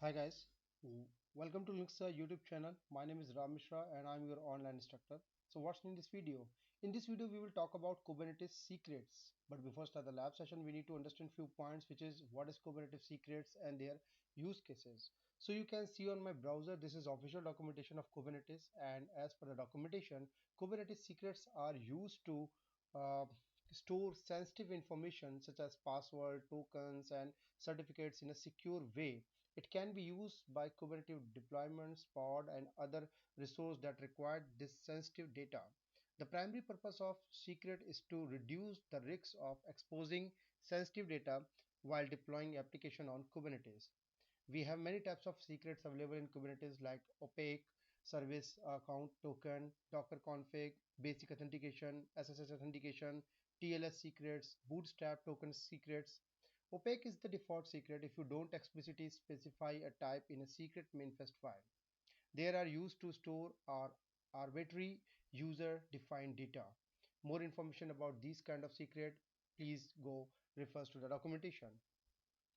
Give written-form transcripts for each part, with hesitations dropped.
Hi guys, welcome to Linksa YouTube channel. My name is Ram Mishra and I'm your online instructor. So what's in this video? In this video we will talk about Kubernetes secrets. But before start the lab session we need to understand few points, which is what is Kubernetes secrets and their use cases. So you can see on my browser this is official documentation of Kubernetes, and as per the documentation, Kubernetes secrets are used to uh, store sensitive information such as password, tokens and certificates in a secure way. It can be used by Kubernetes deployments, pod, and other resources that require this sensitive data. The primary purpose of secret is to reduce the risk of exposing sensitive data while deploying application on Kubernetes. We have many types of secrets available in Kubernetes like opaque, service account token, Docker config, basic authentication, SSH authentication, TLS secrets, bootstrap token secrets. Opaque is the default secret if you don't explicitly specify a type in a secret manifest file. They are used to store our arbitrary user defined data. More information about these kind of secret, please go refers to the documentation.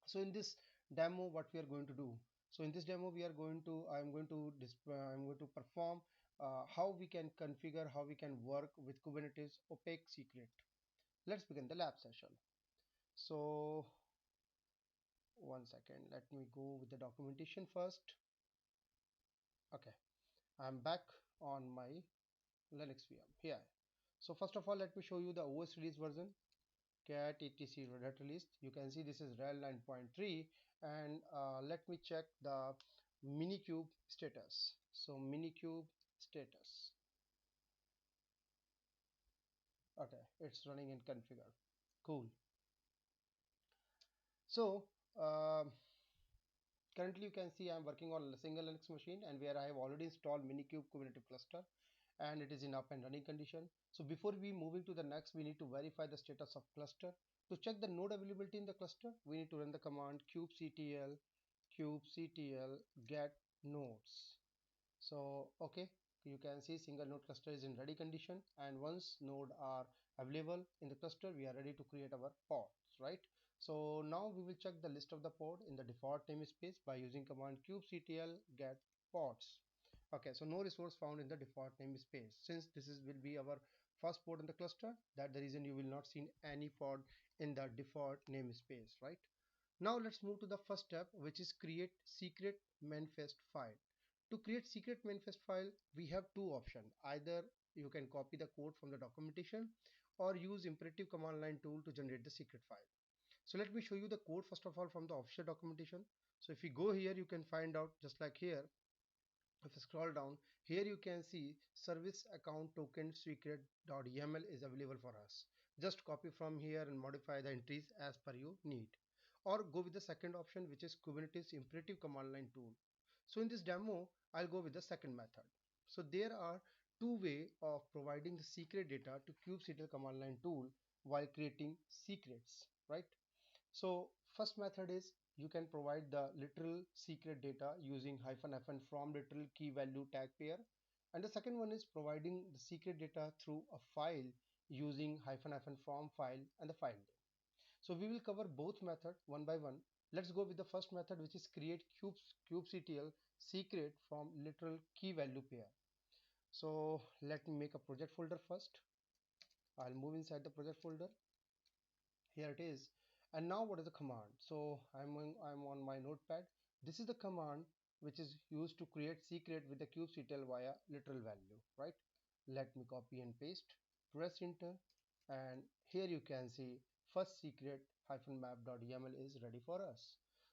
So in this demo what we are going to do, so in this demo we are going to I'm going to perform how we can configure, how we can work with Kubernetes opaque secret. Let's begin the lab session. So one second, let me go with the documentation first. Okay, I'm back on my Linux VM here. So first of all, let me show you the OS release version, cat etc red hat release. You can see this is rel 9.3, and let me check the minikube status. So minikube status, okay, it's running in configure. Cool. So currently you can see I'm working on a single Linux machine, and where I have already installed minikube Kubernetes cluster, and it is in up and running condition. So before we moving to the next, we need to verify the status of cluster. To check the node availability in the cluster, we need to run the command kubectl get nodes. So okay, you can see single node cluster is in ready condition, and once node are available in the cluster, we are ready to create our pods, right? So now we will check the list of the pod in the default namespace by using command kubectl get pods. Okay, so no resource found in the default namespace. Since this is will be our first pod in the cluster, that the reason you will not see any pod in the default namespace, right? Now let's move to the first step, which is create secret manifest file. To create secret manifest file, we have two options. Either you can copy the code from the documentation or use imperative command line tool to generate the secret file. So let me show you the code first of all from the official documentation. So if you go here, you can find out just like here. If you scroll down here, you can see service account token secret.yaml is available for us. Just copy from here and modify the entries as per you need, or go with the second option, which is Kubernetes imperative command line tool. So in this demo I'll go with the second method. So there are two ways of providing the secret data to kubectl command line tool while creating secrets, right? So first method is you can provide the literal secret data using -FN from literal key value tag pair, and the second one is providing the secret data through a file using -FN from file and the file name. So we will cover both method one by one. Let's go with the first method, which is create kubectl secret from literal key value pair. So let me make a project folder first. I'll move inside the project folder. Here it is. And now what is the command? So I'm on my notepad. This is the command which is used to create secret with the kubectl via literal value, right? Let me copy and paste, press enter, and here you can see first secret -map.yaml is ready for us.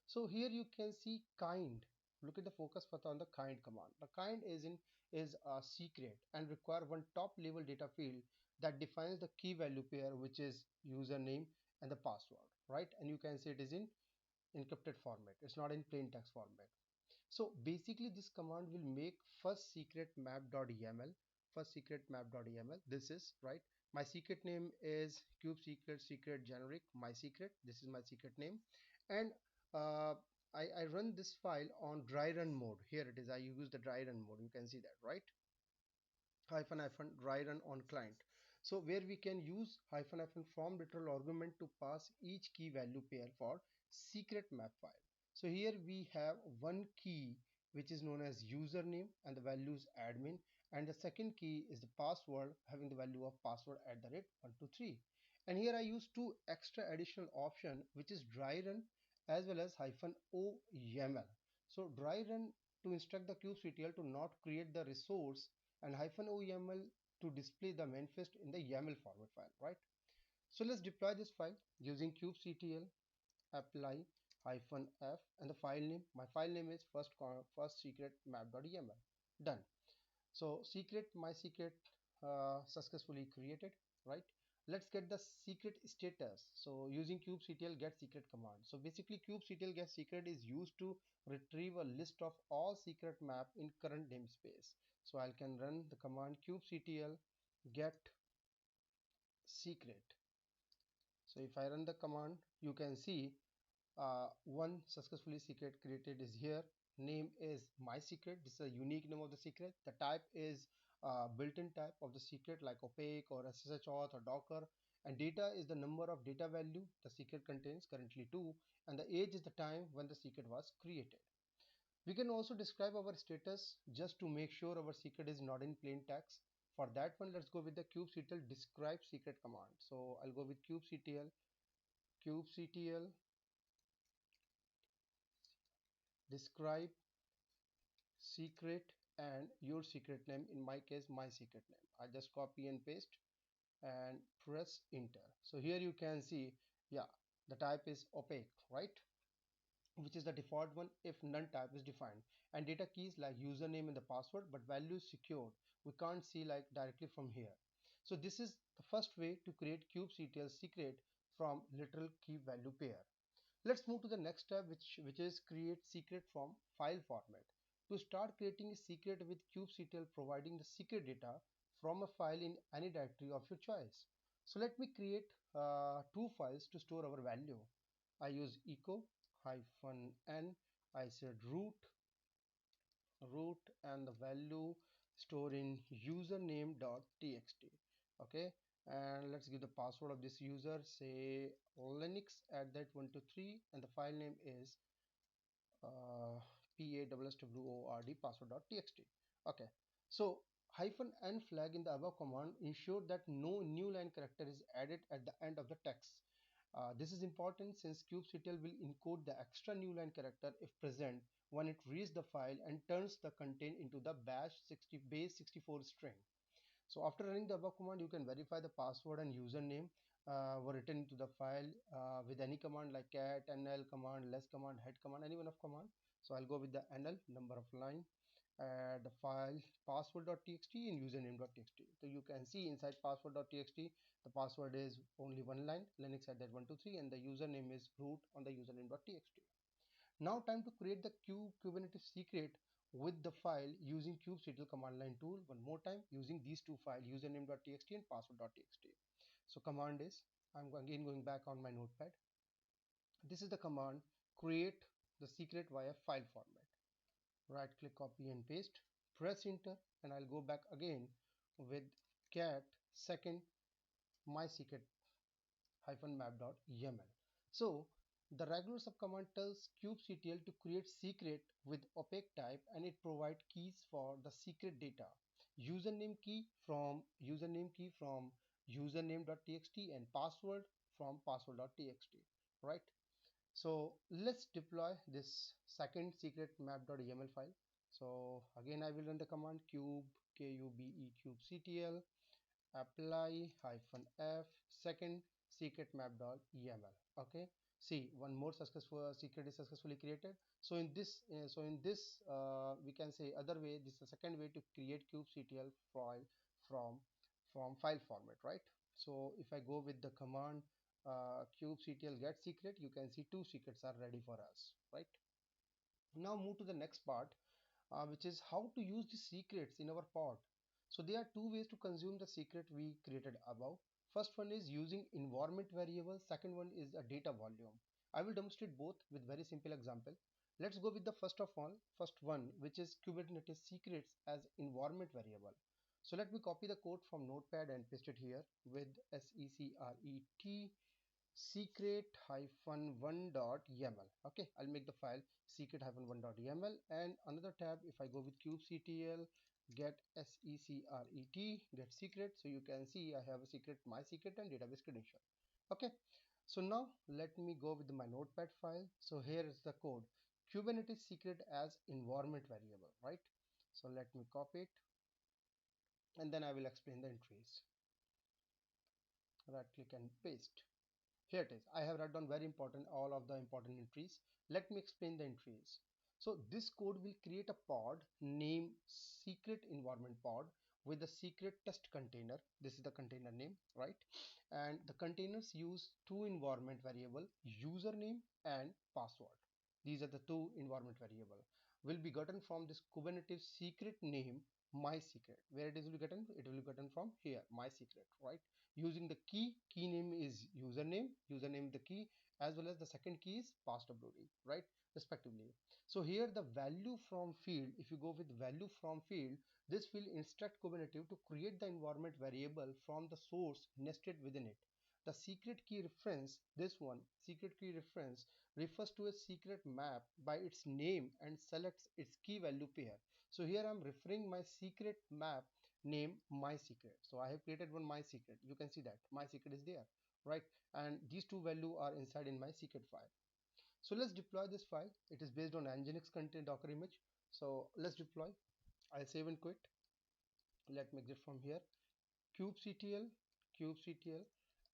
So here you can see kind. Look at the focus path on the kind command. The kind is a secret and require one top level data field that defines the key value pair, which is username and the password, right? And you can see it is in encrypted format, it's not in plain text format. So basically this command will make first secret map.yaml, first secret map.yaml. This is right, my secret name is cube secret generic my secret. This is my secret name, and uh, I run this file on dry run mode. Here it is, I use the dry run mode, you can see that, right? -hyphen dry run on client. So where we can use -hyphen from literal argument to pass each key value pair for secret map file. So here we have one key which is known as username and the value is admin, and the second key is the password having the value of password at the rate 123. And here I use two extra additional option which is dry run as well as hyphen o yaml. So dry run to instruct the kubectl to not create the resource, and hyphen o yaml to display the manifest in the YAML format file, right? So let's deploy this file using kubectl apply hyphen f and the file name. My file name is first secret map.yaml. Done. So secret, my secret successfully created, right? Let's get the secret status. So using kubectl get secret command. So basically kubectl get secret is used to retrieve a list of all secret map in current namespace. So I can run the command kubectl get secret. So if I run the command, you can see one successfully secret created is here. Name is my secret. This is a unique name of the secret. The type is built-in type of the secret like opaque or SSH auth or Docker. And data is the number of data value the secret contains, currently 2, and the age is the time when the secret was created. We can also describe our status just to make sure our secret is not in plain text. For that one, let's go with the kubectl describe secret command. So I'll go with kubectl describe secret and your secret name, in my case my secret name. I just copy and paste and press enter. So here you can see, yeah, the type is opaque, right, which is the default one if none type is defined, and data keys like username and the password, but value is secured. We can't see like directly from here. So this is the first way to create kubectl secret from literal key value pair. Let's move to the next step, which is create secret from file format. To start creating a secret with kubectl providing the secret data from a file in any directory of your choice. So let me create two files to store our value. I use echo hyphen n. I said root and the value store in username.txt. Okay, and let's give the password of this user, say linux at that 123, and the file name is password password.txt. Okay, so hyphen n flag in the above command ensure that no new line character is added at the end of the text. This is important since kubectl will encode the extra new line character if present when it reads the file and turns the content into the base 64 string. So after running the above command, you can verify the password and username were written into the file with any command like cat, nl command, less command, head command, any one of command. So I'll go with the nl number of line, the file password.txt and username.txt. So you can see inside password.txt, the password is only one line, linux at that 123, and the username is root on the username.txt. Now time to create the Kubernetes secret with the file using kubectl command line tool. One more time using these two files, username.txt and password.txt. So command is, I'm again going back on my notepad. This is the command create the secret via file format. Right click, copy and paste, press enter, and I'll go back again with cat second my secret hyphen map.yaml. So the regular subcommand tells kubectl to create secret with opaque type, and it provides keys for the secret data. Username key from username.txt and password from password.txt. Right. So let's deploy this second secret map.yaml file. So again I will run the command kubectl apply hyphen f second secret map.yaml. Okay, see one more successful secret is successfully created. So in this we can say other way, this is the second way to create kubectl file from file format, right? So if I go with the command kubectl get secret, you can see two secrets are ready for us, right? Now move to the next part, which is how to use the secrets in our pod. So there are two ways to consume the secret we created above. First one is using environment variable. Second one is a data volume. I will demonstrate both with very simple example. Let's go with the first one, which is Kubernetes secrets as environment variable. So let me copy the code from notepad and paste it here with secret secret-1.yaml. Okay, I'll make the file secret-1.yaml, and another tab, if I go with kubectl get get secret, so you can see I have a secret, my secret, and database credential. Okay, so now let me go with my notepad file. So here is the code: Kubernetes secret as environment variable, right? So let me copy it, and then I will explain the entries. Right click and paste. Here it is. I have written down very important, all of the important entries. Let me explain the entries. So this code will create a pod named secret environment pod with a secret test container. This is the container name, right? And the containers use two environment variable, username and password. These are the two environment variable will be gotten from this Kubernetes secret name my secret. Where it is will be gotten? It will be gotten from here, my secret, right? Using the key name is username the key, as well as the second key is passwd, right, respectively. So here the value from field, if you go with value from field, this will instruct Kubernetes to create the environment variable from the source nested within it. The secret key reference, this one secret key reference, refers to a secret map by its name and selects its key value pair. So here I'm referring my secret map name my secret. So I have created one my secret. You can see that my secret is there, right? And these two value are inside in my secret file. So let's deploy this file. It is based on nginx contain docker image. So let's deploy. I'll save and quit. Let me exit from here. kubectl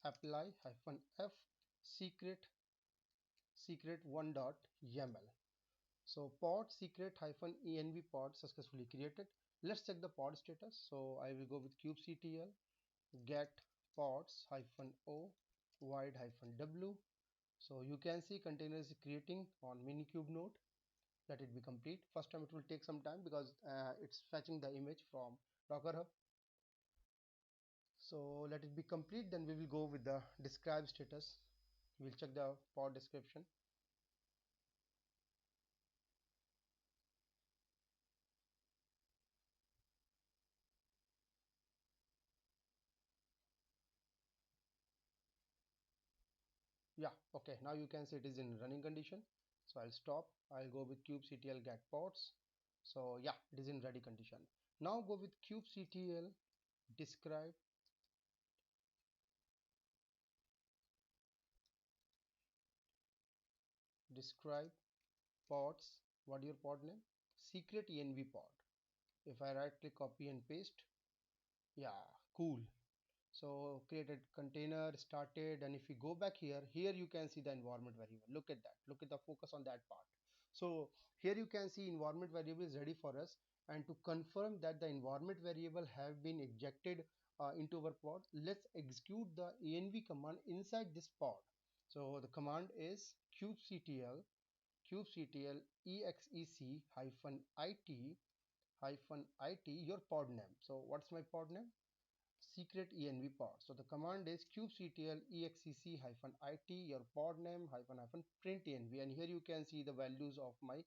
apply -f secret1.yaml. So pod secret-env pod successfully created. Let's check the pod status. So I will go with kubectl get pods -o void-w. So you can see container is creating on minikube node. Let it be complete. First time it will take some time because it's fetching the image from Docker Hub. So let it be complete, then we will go with the describe status. We'll check the pod description. Yeah, okay, now you can see it is in running condition. So I'll stop. I'll go with kubectl get pods. So yeah, it is in ready condition. Now go with kubectl describe describe pods. What your pod name? Secret env pod. If I right click copy and paste, yeah, cool. So created container started, and if you go back here, you can see the environment variable. Look at that, look at the focus on that part. So here you can see environment variable is ready for us, and to confirm that the environment variable have been injected into our pod, let's execute the env command inside this pod. So the command is kubectl exec -it your pod name. So what's my pod name? Secret env pod. So the command is kubectl exec-it your pod name print env, and here you can see the values of my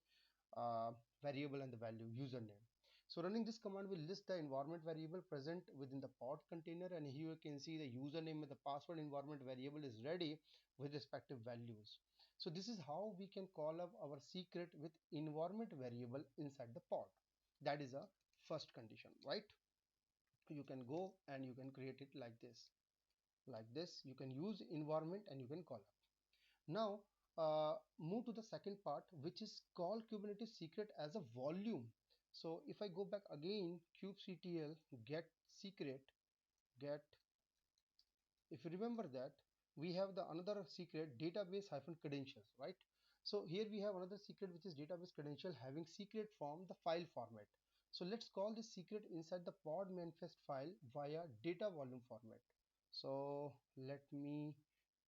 variable and the value username. So running this command will list the environment variable present within the pod container, and here you can see the username and the password environment variable is ready with respective values. So this is how we can call up our secret with environment variable inside the pod. That is a first condition, right? You can go and you can create it like this. You can use environment and you can call up. Now move to the second part, which is call Kubernetes secret as a volume. So if I go back again, kubectl get secret get, if you remember that, we have the another secret database hyphen credentials, right? So here we have another secret, which is database credential having secret from the file format. So let's call this secret inside the pod manifest file via data volume format. So let me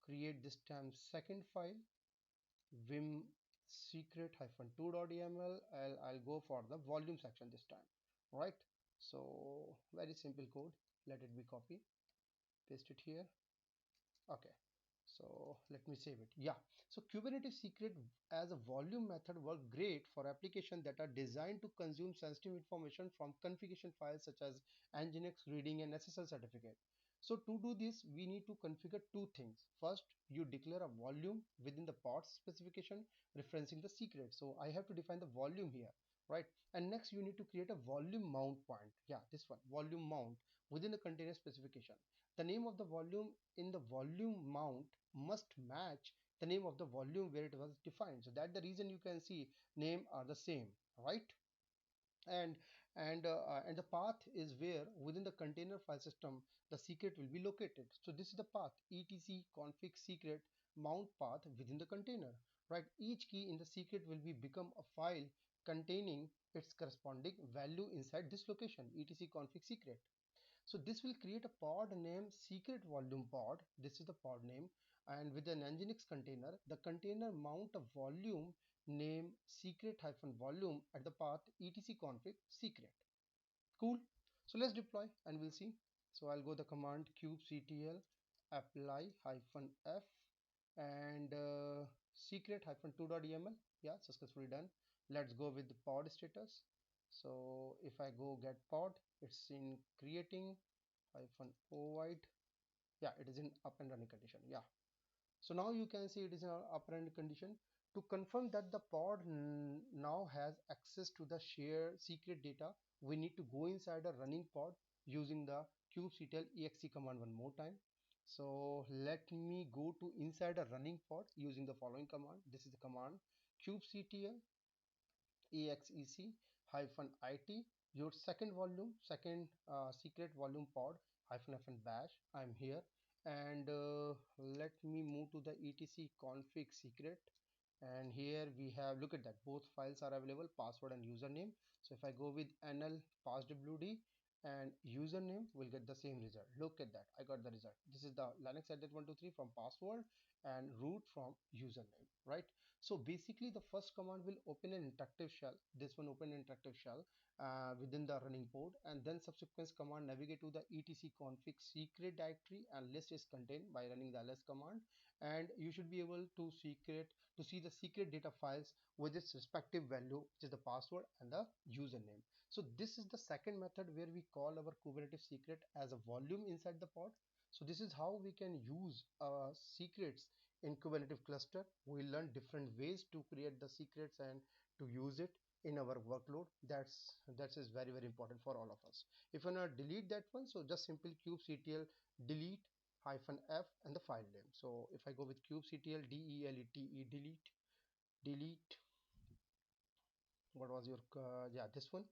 create this time second file vim secret hyphen 2.yml. I'll go for the volume section this time, right? So very simple code. Let it be copy, paste it here. Okay, so let me save it. Yeah, so Kubernetes secret as a volume method work great for applications that are designed to consume sensitive information from configuration files such as nginx reading and SSL certificate. So to do this, we need to configure two things. First, you declare a volume within the pod specification referencing the secret. So I have to define the volume here, right? And next you need to create a volume mount point. Yeah, this one, volume mount within the container specification. The name of the volume in the volume mount must match the name of the volume where it was defined. So that's the reason you can see name are the same, right? and and the path is where within the container file system the secret will be located. So this is the path, etc config secret mount path within the container, right? Each key in the secret will be become a file containing its corresponding value inside this location, etc config secret. So this will create a pod name secret volume pod. This is the pod name, and with an nginx container, the container mount a volume name secret hyphen volume at the path etc config secret. Cool. So let's deploy and we'll see. So I'll go the command kubectl apply hyphen f and secret hyphen 2.yml. Yeah, successfully done. Let's go with the pod status. So if I go get pod, it's in creating hyphen override. Yeah, it is in up and running condition. Yeah, so now you can see it is in up and running condition. To confirm that the pod now has access to the share secret data, we need to go inside a running pod using the kubectl exe command one more time. So let me go to inside a running pod using the following command. This is the command kubectl exec hyphen it your second volume second secret volume pod hyphen hyphen bash. I'm here, and let me move to the etc config secret, and here we have, look at that, both files are available, password and username. So if I go with nl passwd and username, will get the same result. Look at that, I got the result. This is the linux address 123 from password and root from username, right? So basically the first command will open an interactive shell, this one open interactive shell within the running pod, and then subsequent command navigate to the etc config secret directory and list is contained by running the ls command, and you should be able to see the secret data files with its respective value, which is the password and the username. So this is the second method where we call our Kubernetes secret as a volume inside the pod. So this is how we can use secrets in Kubernetes cluster. We learn different ways to create the secrets and to use it in our workload. That is very very important for all of us. If you want to delete that one, so just simply kubectl delete hyphen f and the file name. So if I go with kubectl delete delete, what was your yeah, this one,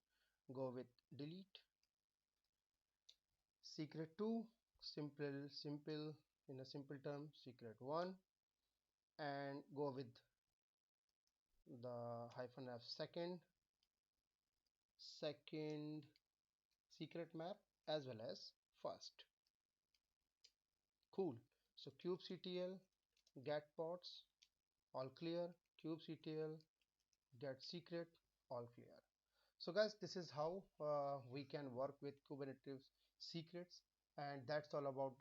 go with delete secret 2, simple in a simple term secret 1, and go with the hyphen f second secret map as well as first. Cool. So kubectl get pods all clear, kubectl get secret all clear. So guys, this is how we can work with Kubernetes secrets, and that's all about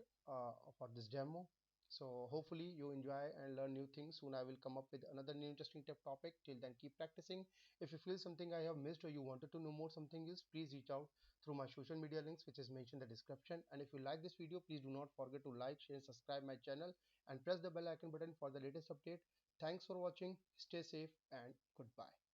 for this demo. So hopefully you enjoy and learn new things. Soon I will come up with another new interesting topic. Till then, keep practicing. If you feel something I have missed or you wanted to know more something else, please reach out through my social media links, which is mentioned in the description. And if you like this video, please do not forget to like, share, subscribe my channel, and press the bell icon button for the latest update. Thanks for watching. Stay safe and goodbye.